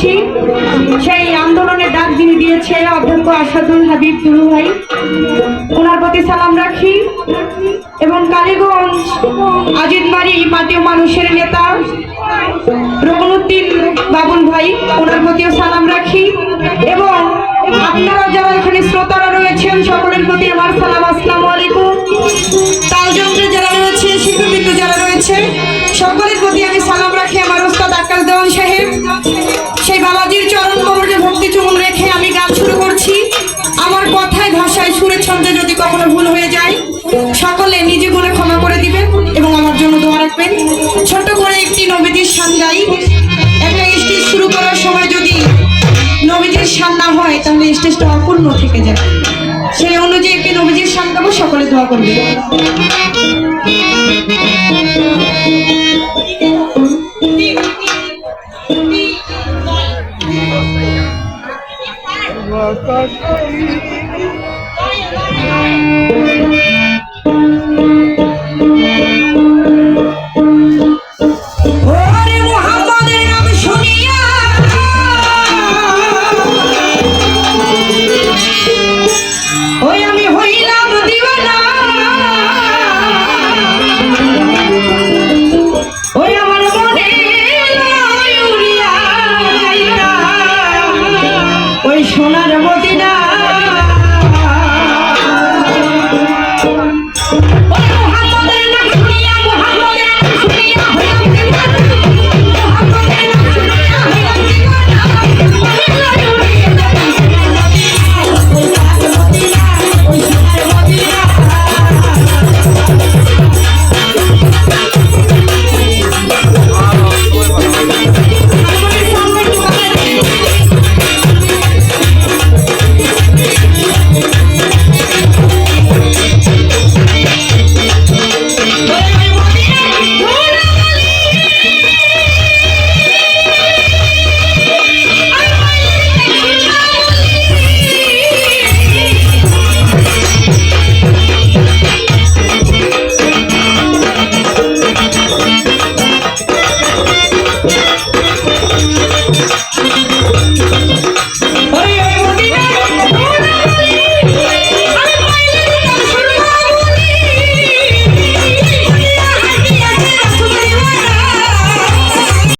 করছি সেই আন্দোলনের ডাক যিনি দিয়েছে অধ্যক্ষ আসাদুল হাবিব দুলু ভাই, ওনার প্রতি সালাম রাখি। এবং কালীগঞ্জ আজিদমারি মাটি ও মানুষের নেতা রকনুদ্দিন বাবুল ভাই, ওনার প্রতিও সালাম রাখি। এবং আপনারা যারা এখানে শ্রোতারা রয়েছেন সকলের প্রতি আমার সালাম, আসসালামু আলাইকুম। তালযন্ত্রে যারা রয়েছে, শিল্পবৃন্দ যারা রয়েছে সকলের প্রতি আমি সালাম রাখি। আমার ওস্তাদ আকাশ দেওয়ান সাহেব, সেই বাবাজির চরণ কমলে ভক্তি চুমন রেখে আমি গান শুরু করছি। আমার কথায় ভাষায় সুরে ছন্দে যদি কখনো ভুল হয়ে যায় সকলে নিজে গুণে ক্ষমা করে দিবেন এবং আমার জন্য দোয়া রাখবেন। ছোট করে একটি নবীজির শান গাই। একটা স্টেজ শুরু করার সময় যদি নবীজির শান না হয় তাহলে স্টেজটা অপূর্ণ থেকে যায়। সেই অনুযায়ী একটি নবীজির শান গাবো, সকলে দোয়া করবে। What